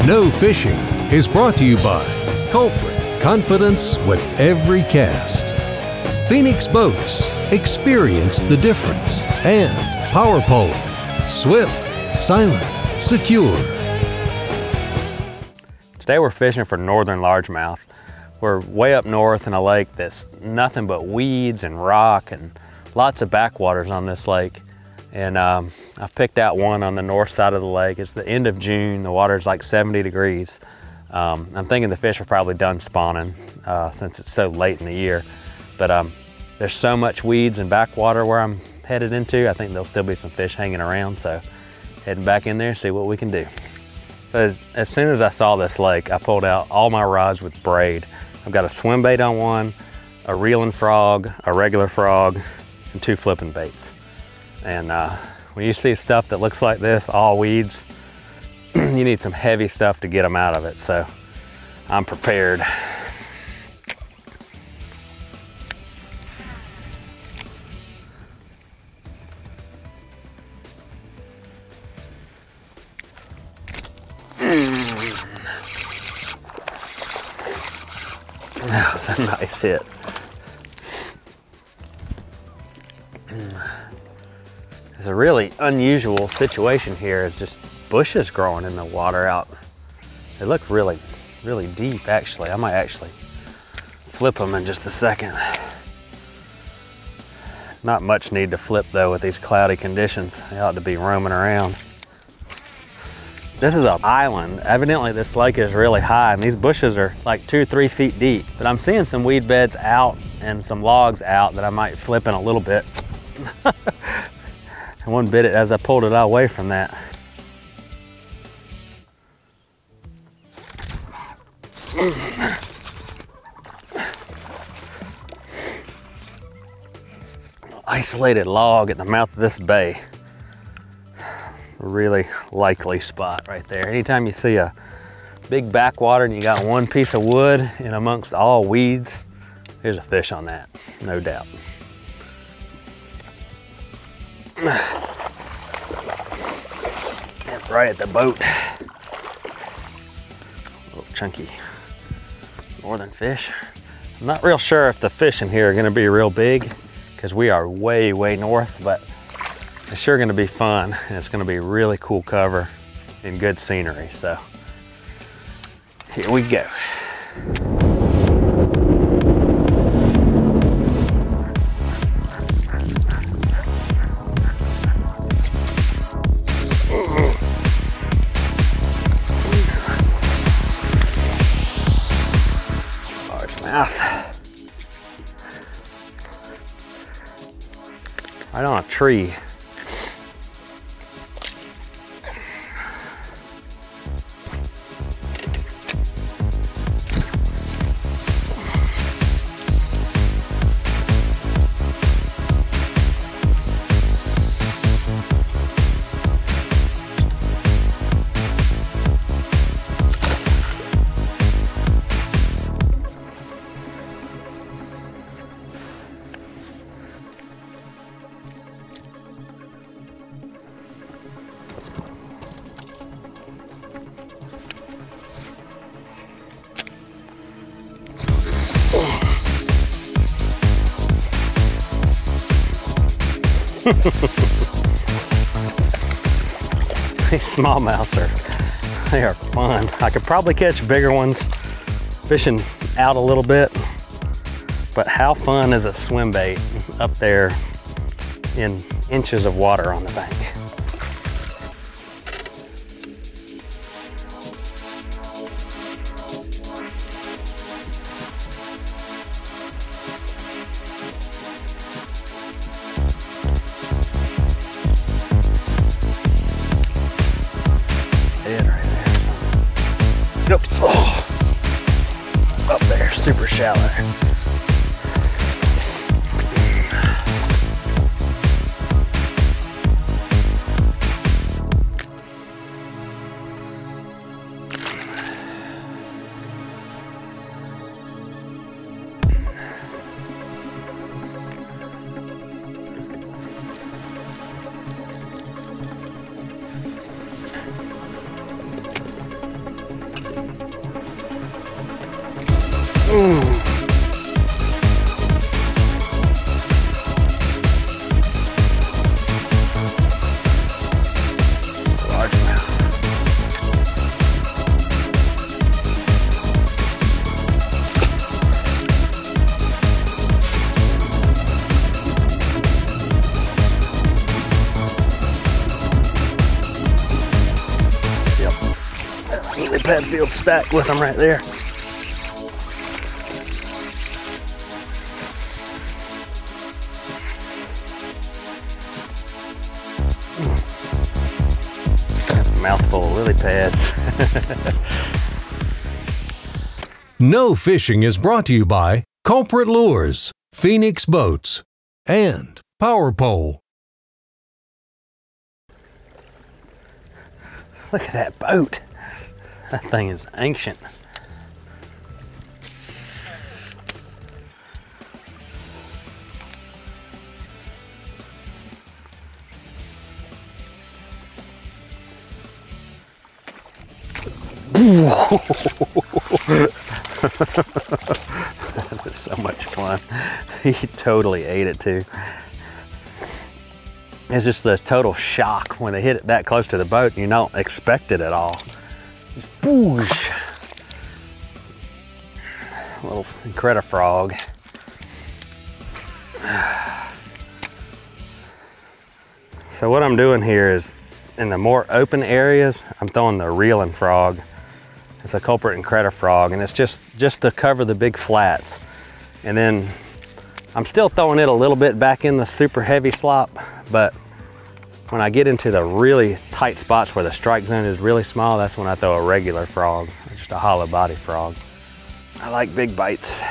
No Fishing is brought to you by Culprit, confidence with every cast. Phoenix Boats, experience the difference. And Power Pole, swift, silent, secure. Today we're fishing for northern largemouth. We're way up north in a lake that's nothing but weeds and rock and lots of backwaters on this lake. And I've picked out one on the north side of the lake. It's the end of June. The water's like 70 degrees. I'm thinking the fish are probably done spawning since it's so late in the year. But there's so much weeds and backwater where I'm headed into. I think there'll still be some fish hanging around. So heading back in there, see what we can do. So as soon as I saw this lake, I pulled out all my rods with braid. I've got a swim bait on one, a reeling frog, a regular frog, and 2 flipping baits. And when you see stuff that looks like this, all weeds, you need some heavy stuff to get them out of it. So I'm prepared. That was a nice hit. It's a really unusual situation here. It's just bushes growing in the water out. They look really, really deep actually. I might actually flip them in just a second. Not much need to flip though with these cloudy conditions. They ought to be roaming around. This is an island. Evidently this lake is really high and these bushes are like 2 or 3 feet deep. But I'm seeing some weed beds out and some logs out that I might flip in a little bit. And one bit it as I pulled it away from that. Isolated log at the mouth of this bay. Really likely spot right there. Anytime you see a big backwater and you got one piece of wood in amongst all weeds, there's a fish on that, no doubt. Right at the boat. Little chunky northern fish. I'm not real sure if the fish in here are gonna be real big because we are way, way north, but it's sure gonna be fun and it's gonna be really cool cover and good scenery. So here we go. Right on a tree. These smallmouths they are fun. I could probably catch bigger ones fishing out a little bit, but how fun is a swim bait up there in inches of water on the bank? Yep. Oh, up there, super shallow. Pad field stacked with them right there. Mouthful of lily pads. No Fishing is brought to you by Culprit Lures, Phoenix Boats, and Power Pole. Look at that boat. That thing is ancient. That is so much fun. He totally ate it too. It's just the total shock when they hit it that close to the boat and you don't expect it at all. Boosh. Little Incredifrog. So what I'm doing here is in the more open areas, I'm throwing the reeling frog. It's a Culprit Incredifrog, and it's just to cover the big flats. And then I'm still throwing it a little bit back in the super heavy slop, but when I get into the really tight spots where the strike zone is really small, that's when I throw a regular frog, just a hollow body frog. I like big bites.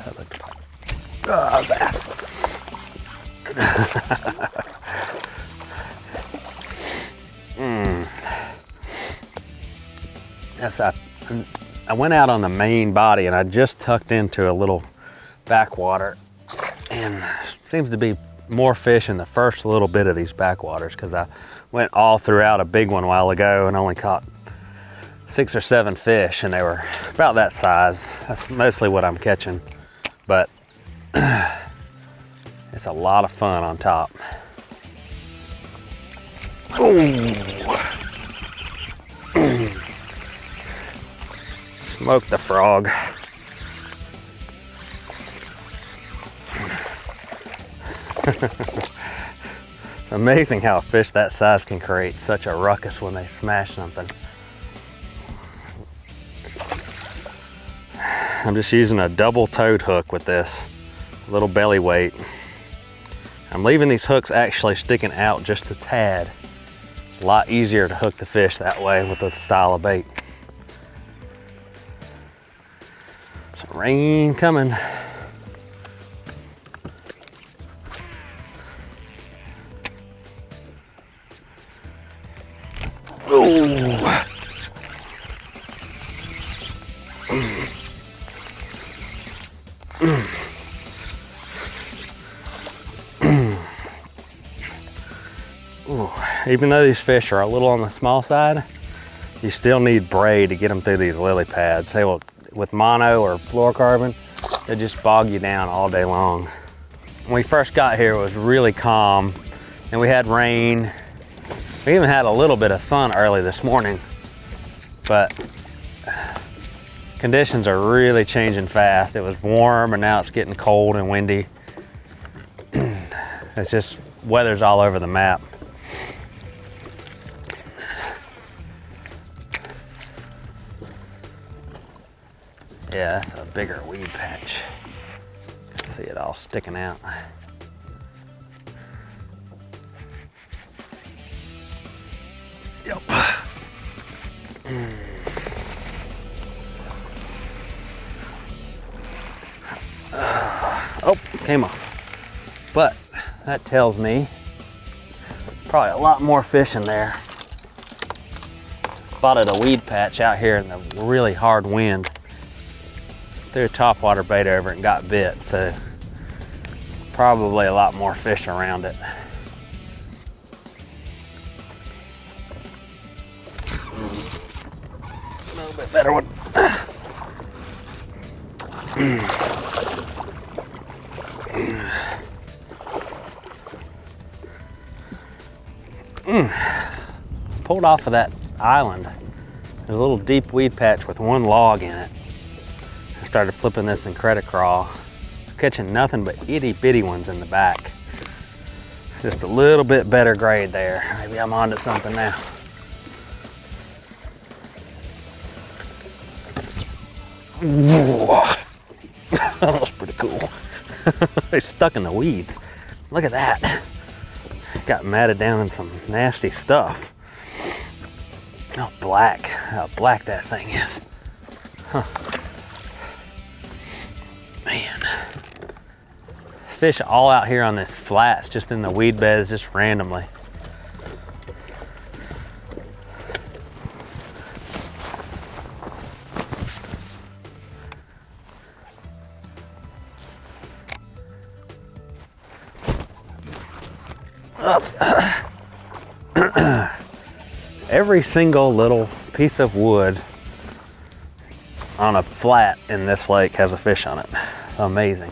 That looks fun. Oh, bass. Yes, I went out on the main body and I just tucked into a little backwater, and seems to be more fish in the first little bit of these backwaters because I went all throughout a big one a while ago and only caught 6 or 7 fish, and they were about that size. That's mostly what I'm catching, but it's a lot of fun on top. Ooh. Smoke the frog. It's amazing how a fish that size can create such a ruckus when they smash something. I'm just using a double toed hook with this, little belly weight. I'm leaving these hooks actually sticking out just a tad. It's a lot easier to hook the fish that way with this style of bait. Some rain coming. Ooh. Ooh. Even though these fish are a little on the small side, you still need braid to get them through these lily pads. They will, with mono or fluorocarbon, they just bog you down all day long. When we first got here, it was really calm, and we had rain. We even had a little bit of sun early this morning, but conditions are really changing fast. It was warm and now it's getting cold and windy. It's just, weather's all over the map. Yeah, that's a bigger weed patch. See it all sticking out. Yep. Oh, came off. But that tells me probably a lot more fish in there. Spotted a weed patch out here in the really hard wind. Threw a topwater bait over it and got bit, so probably a lot more fish around it. A little bit better one. Pulled off of that island. There's a little deep weed patch with one log in it. I started flipping this in credit crawl, catching nothing but itty bitty ones in the back. Just a little bit better grade there. Maybe I'm onto something now. That was pretty cool. They're stuck in the weeds. Look at that. Got matted down in some nasty stuff. Oh, black. How black that thing is. Huh. Man. Fish all out here on this flats, just in the weed beds, just randomly. Every single little piece of wood on a flat in this lake has a fish on it. It's amazing.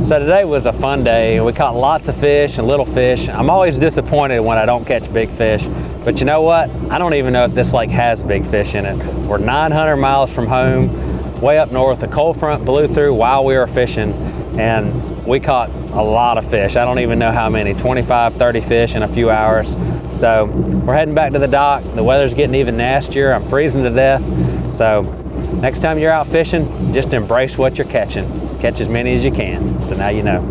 So today was a fun day. We caught lots of fish and little fish. I'm always disappointed when I don't catch big fish, but you know what? I don't even know if this lake has big fish in it. We're 900 miles from home, way up north. The cold front blew through while we were fishing, and we caught a lot of fish. I don't even know how many, 25, 30 fish in a few hours. So we're heading back to the dock. The weather's getting even nastier. I'm freezing to death. So next time you're out fishing, just embrace what you're catching. Catch as many as you can. So now you know.